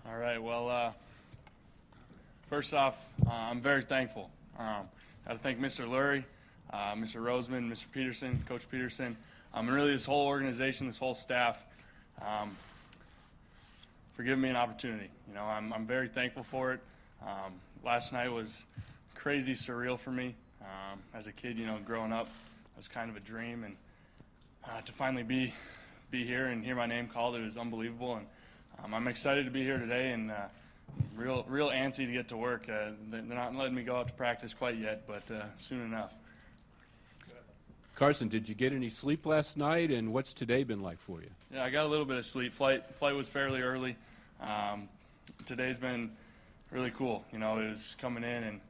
All right. Well, first off, I'm very thankful. Got to thank Mr. Lurie, Mr. Roseman, Mr. Peterson, Coach Peterson, and really this whole organization, this whole staff, for giving me an opportunity. I'm very thankful for it. Last night was crazy surreal for me. As a kid, growing up, it was kind of a dream, and to finally be here and hear my name called, it was unbelievable. And I'm excited to be here today, and real antsy to get to work. They're not letting me go out to practice quite yet, but soon enough. Carson, did you get any sleep last night, and what's today been like for you? Yeah, I got a little bit of sleep. Flight was fairly early. Today's been really cool. It was coming in and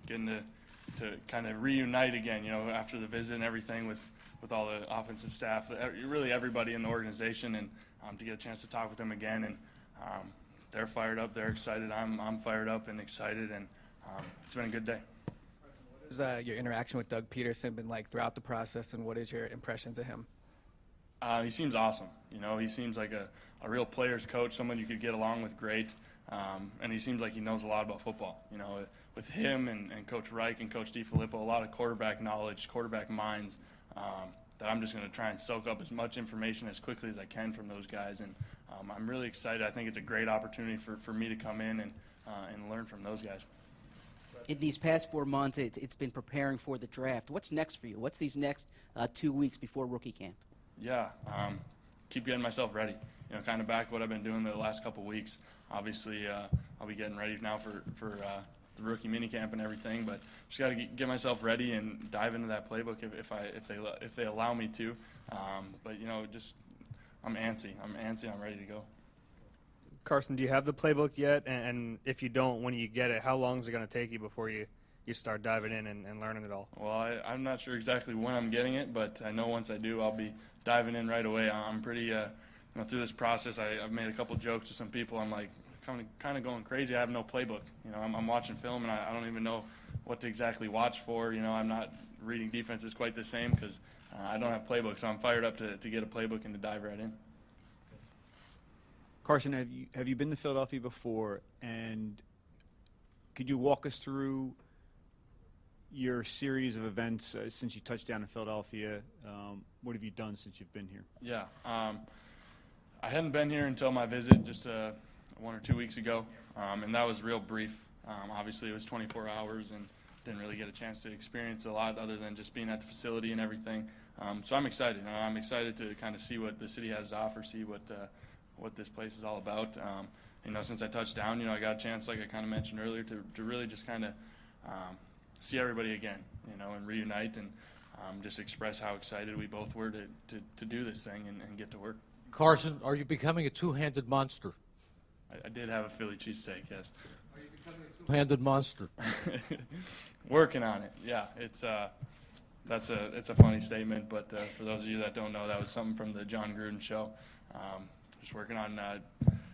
getting to kind of reunite again, after the visit and everything with all the offensive staff, really everybody in the organization, and to get a chance to talk with them again. And they're fired up, they're excited. I'm fired up and excited, and it's been a good day. What has your interaction with Doug Peterson been like throughout the process, and what is your impressions of him? He seems awesome. He seems like a real player's coach, someone you could get along with great. And he seems like he knows a lot about football. With him and Coach Reich and Coach DiFilippo, a lot of quarterback knowledge, quarterback minds, that I'm just going to try and soak up as much information as quickly as I can from those guys. And I'm really excited. I think it's a great opportunity for me to come in and learn from those guys. In these past 4 months, it's been preparing for the draft. What's next for you? What's these next 2 weeks before rookie camp? Yeah, keep getting myself ready. Kind of back what I've been doing the last couple weeks. Obviously, I'll be getting ready now for the rookie minicamp and everything, but just got to get myself ready and dive into that playbook if they allow me to. But I'm antsy. I'm ready to go. Carson, do you have the playbook yet? And if you don't, when you get it, how long is it going to take you before you start diving in and learning it all? Well, I'm not sure exactly when I'm getting it, but I know once I do, I'll be diving in right away. I'm pretty, through this process, I've made a couple jokes to some people. I'm like kind of going crazy. I have no playbook. I'm watching film, and I don't even know what to exactly watch for. I'm not reading defenses quite the same because I don't have playbook. So I'm fired up to get a playbook and to dive right in. Carson, have you been to Philadelphia before, and could you walk us through your series of events since you touched down in Philadelphia? What have you done since you've been here? Yeah, I hadn't been here until my visit just 1 or 2 weeks ago, and that was real brief. Obviously, it was 24 hours and didn't really get a chance to experience a lot other than just being at the facility and everything. So I'm excited. I'm excited to kind of see what the city has to offer, see what this place is all about. Since I touched down, I got a chance, like I kind of mentioned earlier, to really just kind of see everybody again, and reunite and just express how excited we both were to do this thing and get to work. Carson, are you becoming a two-handed monster? I did have a Philly cheesesteak, yes. Are you becoming a two-handed monster? Working on it, yeah. It's a funny statement, but for those of you that don't know, that was something from the John Gruden show. Just working on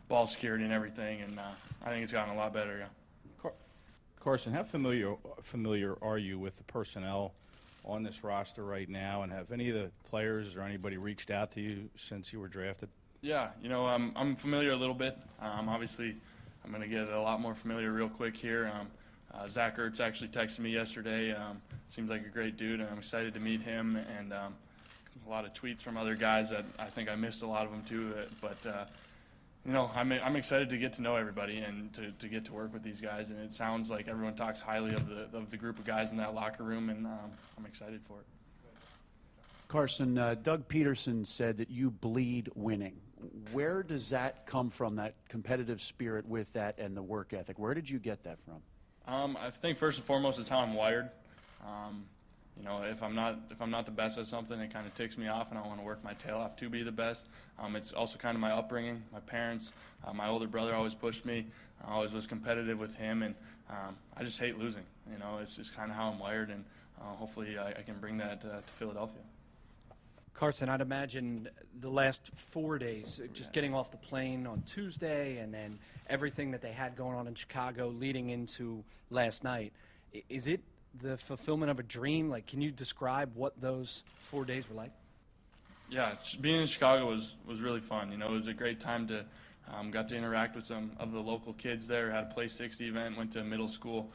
ball security and everything, and I think it's gotten a lot better, yeah. Carson, how familiar are you with the personnel on this roster right now, and have any of the players or anybody reached out to you since you were drafted? Yeah, I'm familiar a little bit. Obviously, I'm going to get a lot more familiar real quick here. Zach Ertz actually texted me yesterday. Seems like a great dude, and I'm excited to meet him. And a lot of tweets from other guys that I think I missed a lot of them too. But I'm excited to get to know everybody and to get to work with these guys. And it sounds like everyone talks highly of the group of guys in that locker room, and I'm excited for it. Carson, Doug Peterson said that you bleed winning. Where does that come from, that competitive spirit with that and the work ethic? Where did you get that from? I think first and foremost it's how I'm wired. If I'm not the best at something, it kind of ticks me off, and I want to work my tail off to be the best. It's also kind of my upbringing. My parents, my older brother always pushed me. I always was competitive with him, and I just hate losing. It's just kind of how I'm wired, and hopefully I can bring that to Philadelphia. Carson, I'd imagine the last 4 days, just getting off the plane on Tuesday and then everything that they had going on in Chicago leading into last night. Is it the fulfillment of a dream? Like, can you describe what those 4 days were like? Yeah, being in Chicago was really fun. It was a great time to Got to interact with some of the local kids there. Had a Play 60 event. Went to middle school.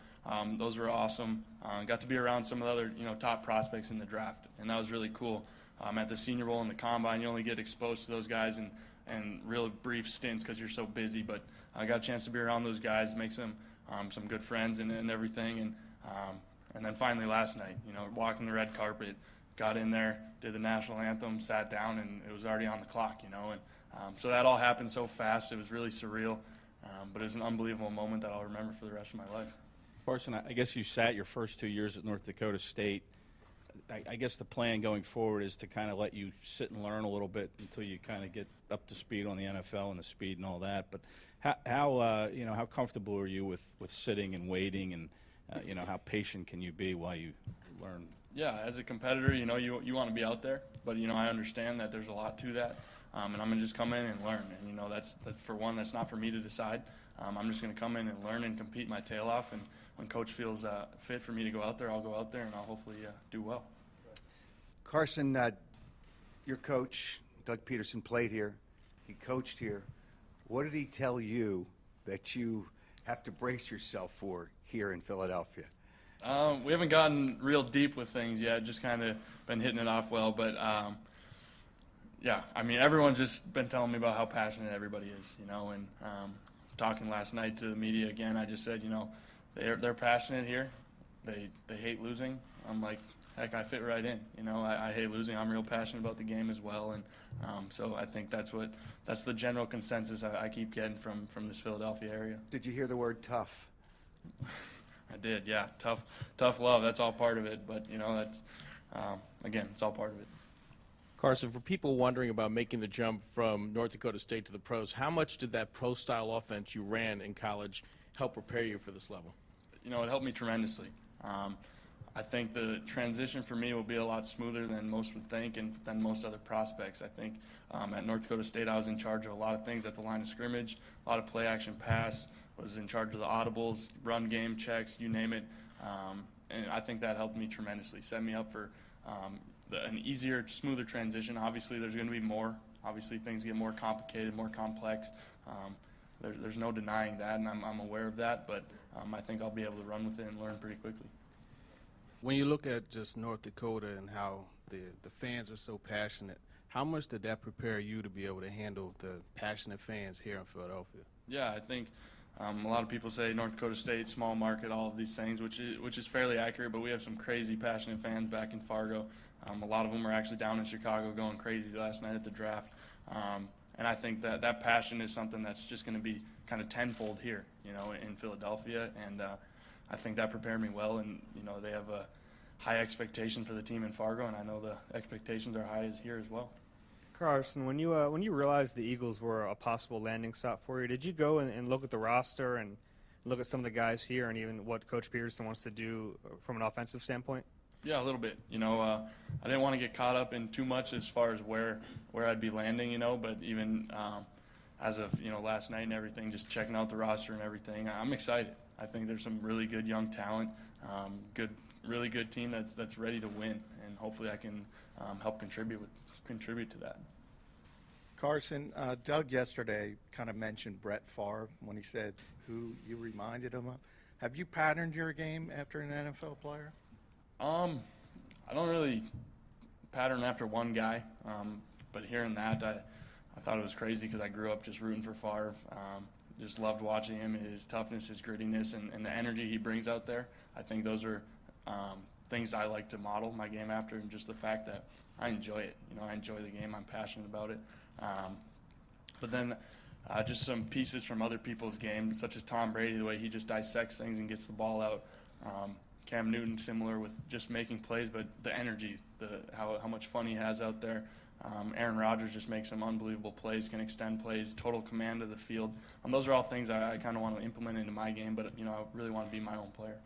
Those were awesome. Got to be around some of the other top prospects in the draft, and that was really cool. At the Senior Bowl and the Combine, you only get exposed to those guys in real brief stints because you're so busy. But I got a chance to be around those guys, make some good friends and everything. And then finally last night, walking the red carpet, got in there, did the national anthem, sat down, and it was already on the clock. So that all happened so fast. It was really surreal, but it was an unbelievable moment that I'll remember for the rest of my life. Carson, I guess you sat your first 2 years at North Dakota State. I guess the plan going forward is to kind of let you sit and learn a little bit until you kind of get up to speed on the NFL and the speed and all that. But how comfortable are you with sitting and waiting, and how patient can you be while you learn? Yeah, as a competitor, you want to be out there, but I understand that there's a lot to that, and I'm gonna just come in and learn. And that's for one, that's not for me to decide. I'm just gonna come in and learn and compete my tail off. And when coach feels fit for me to go out there, I'll go out there and I'll hopefully do well. Carson, your coach, Doug Peterson, played here. He coached here. What did he tell you that you have to brace yourself for here in Philadelphia? We haven't gotten real deep with things yet, just kind of been hitting it off well. But, yeah, everyone's just been telling me about how passionate everybody is, and talking last night to the media again, I just said, they're passionate here. They hate losing. I'm like, heck, I fit right in. I hate losing. I'm real passionate about the game as well, and so I think that's the general consensus I keep getting from this Philadelphia area. Did you hear the word tough? I did, yeah. Tough love. That's all part of it. But that's again, it's all part of it. Carson, for people wondering about making the jump from North Dakota State to the pros, how much did that pro-style offense you ran in college help prepare you for this level? It helped me tremendously. I think the transition for me will be a lot smoother than most would think and than most other prospects. I think at North Dakota State I was in charge of a lot of things at the line of scrimmage, a lot of play action pass, was in charge of the audibles, run game, checks, you name it. And I think that helped me tremendously, set me up for an easier, smoother transition. Obviously there's going to be more. Obviously things get more complicated, more complex. There's no denying that, and I'm aware of that, but I think I'll be able to run with it and learn pretty quickly. When you look at just North Dakota and how the fans are so passionate, how much did that prepare you to be able to handle the passionate fans here in Philadelphia? Yeah, I think a lot of people say North Dakota State, small market, all of these things, which is fairly accurate, but we have some crazy passionate fans back in Fargo. A lot of them are actually down in Chicago going crazy last night at the draft. And I think that passion is something that's just going to be kind of tenfold here, in Philadelphia. And I think that prepared me well. And, they have a high expectation for the team in Fargo, and I know the expectations are high as here as well. Carson, when you realized the Eagles were a possible landing spot for you, did you go and look at the roster and look at some of the guys here and even what Coach Peterson wants to do from an offensive standpoint? Yeah, a little bit. I didn't want to get caught up in too much as far as where I'd be landing, but even as of last night and everything, just checking out the roster and everything, I'm excited. I think there's some really good young talent, really good team that's ready to win, and hopefully I can help contribute to that. Carson, Doug yesterday kind of mentioned Brett Favre when he said who you reminded him of. Have you patterned your game after an NFL player? I don't really pattern after one guy, but hearing that, I thought it was crazy because I grew up just rooting for Favre. Just loved watching him, his toughness, his grittiness, and the energy he brings out there. I think those are things I like to model my game after, and just the fact that I enjoy it. I enjoy the game. I'm passionate about it. But then just some pieces from other people's games, such as Tom Brady, the way he just dissects things and gets the ball out. Cam Newton, similar with just making plays, but the energy, how much fun he has out there. Aaron Rodgers just makes some unbelievable plays, can extend plays, total command of the field. Those are all things I kind of want to implement into my game, but I really want to be my own player.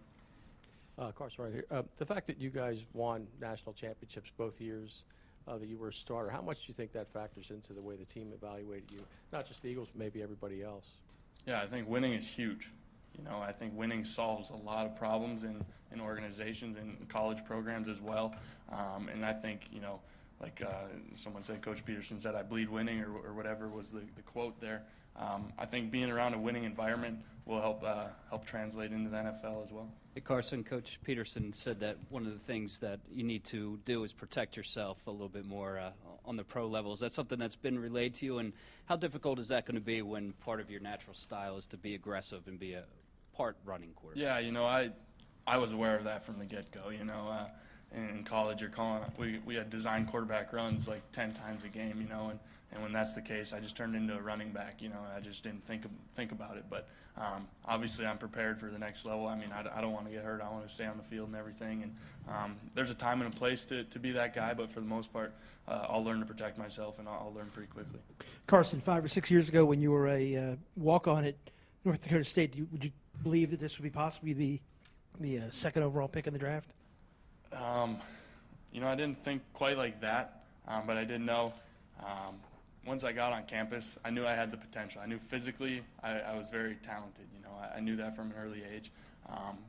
Carson, right here. The fact that you guys won national championships both years that you were a starter, how much do you think that factors into the way the team evaluated you? Not just the Eagles, but maybe everybody else. Yeah, I think winning is huge. I think winning solves a lot of problems in organizations and college programs as well. And I think, like someone said, Coach Peterson said, I bleed winning, or whatever was the quote there. I think being around a winning environment will help translate into the NFL as well. Hey, Carson, Coach Peterson said that one of the things that you need to do is protect yourself a little bit more on the pro level. Is that something that's been relayed to you, and how difficult is that going to be when part of your natural style is to be aggressive and be a part running quarterback? Yeah, you know, I was aware of that from the get-go. You know, in college, we had designed quarterback runs like 10 times a game. You know, and when that's the case, I just turned into a running back. You know, I just didn't think about it. But obviously, I'm prepared for the next level. I mean, I don't want to get hurt. I want to stay on the field and everything. And there's a time and a place to be that guy. But for the most part, I'll learn to protect myself, and I'll learn pretty quickly. Carson, 5 or 6 years ago, when you were a walk-on at North Dakota State, would you believe that this would be possibly the second overall pick in the draft? You know, I didn't think quite like that, but I did know once I got on campus, I knew I had the potential. I knew physically I was very talented. You know, I knew that from an early age,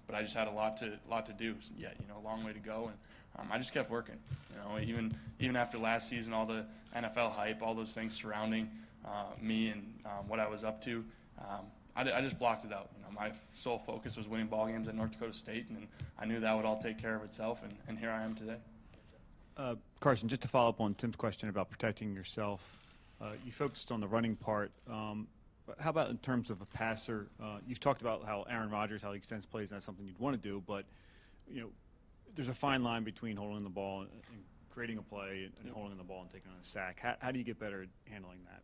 but I just had a lot to do yet. You know, a long way to go, and I just kept working. You know, even after last season, all the NFL hype, all those things surrounding me and what I was up to. I just blocked it out. You know, my sole focus was winning ball games at North Dakota State, and I knew that would all take care of itself, and here I am today. Carson, just to follow up on Tim's question about protecting yourself, you focused on the running part. How about in terms of a passer? You've talked about how Aaron Rodgers, how he extends plays, and that's something you'd want to do, but you know, there's a fine line between holding the ball and creating a play and holding the ball and taking on a sack. How do you get better at handling that?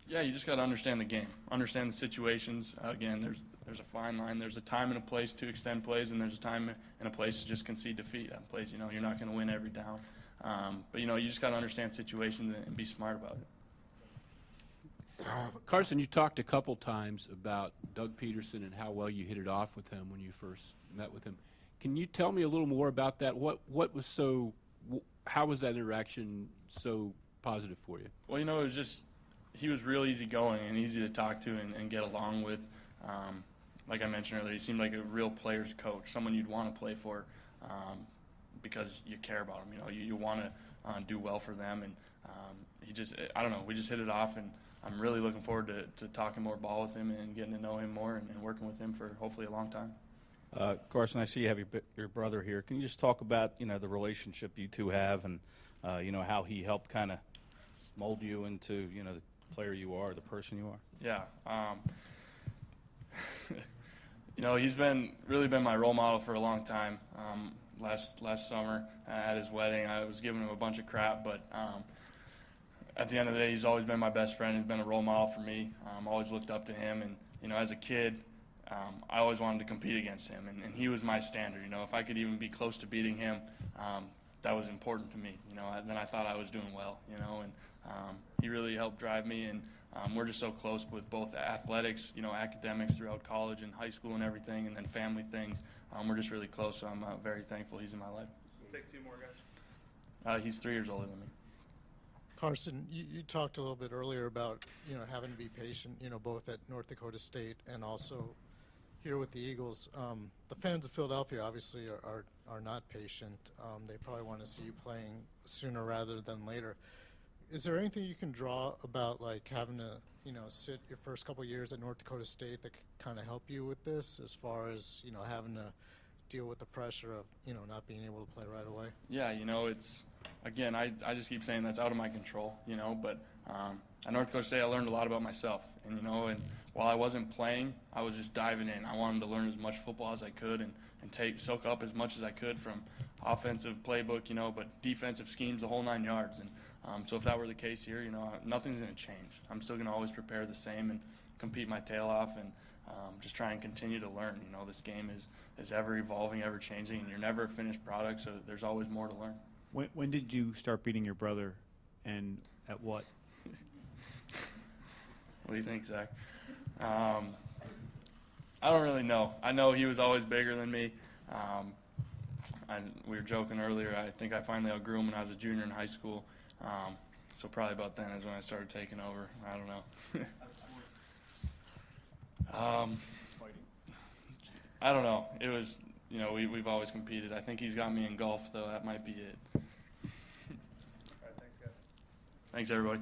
Yeah, you just got to understand the game, understand the situations. Again, there's a fine line. There's a time and a place to extend plays, and there's a time and a place to just concede defeat on plays. You know, you're not going to win every down. But, you know, you just got to understand situations and be smart about it. Carson, you talked a couple times about Doug Peterson and how well you hit it off with him when you first met with him. Can you tell me a little more about that? How was that interaction so positive for you? Well, you know, it was just he was real easygoing and easy to talk to and get along with. Like I mentioned earlier, he seemed like a real player's coach, someone you'd want to play for because you care about them. You know, you want to do well for them. And I don't know, we just hit it off, and I'm really looking forward to talking more ball with him and getting to know him more and working with him for hopefully a long time. Carson, I see you have your brother here. Can you just talk about, you know, the relationship you two have and, you know, how he helped kind of mold you into, you know, the player you are, the person you are? Yeah. You know, he's really been my role model for a long time. Last summer at his wedding, I was giving him a bunch of crap, but at the end of the day, he's always been my best friend. He's been a role model for me. Always looked up to him, and you know, as a kid, I always wanted to compete against him, and he was my standard. You know, if I could even be close to beating him, that was important to me. You know, then I thought I was doing well. You know, and he really helped drive me, and we're just so close with both athletics, you know, academics throughout college and high school and everything, and then family things. We're just really close, so I'm very thankful he's in my life. We'll take two more guys. He's 3 years older than me. Carson, you talked a little bit earlier about, you know, having to be patient, you know, both at North Dakota State and also here with the Eagles. The fans of Philadelphia obviously are not patient. They probably want to see you playing sooner rather than later. Is there anything you can draw about, like, having to, you know, sit your first couple of years at North Dakota State that kind of help you with this, as far as, you know, having to deal with the pressure of, you know, not being able to play right away? Yeah, you know, it's, again, I just keep saying that's out of my control, you know, but at North Dakota State I learned a lot about myself, and, you know, and while I wasn't playing, I was just diving in. I wanted to learn as much football as I could and soak up as much as I could from offensive playbook, you know, but defensive schemes, the whole 9 yards. And so if that were the case here, you know, nothing's going to change. I'm still going to always prepare the same and compete my tail off and just try and continue to learn. You know, this game is ever evolving, ever changing, and you're never a finished product, so there's always more to learn. When did you start beating your brother, and at what? What do you think, Zach? I don't really know. I know he was always bigger than me. We were joking earlier. I think I finally outgrew him when I was a junior in high school. So probably about then is when I started taking over. I don't know. I don't know. It was, you know, we've always competed. I think he's got me in golf, though. That might be it. All right, thanks, guys. Thanks, everybody.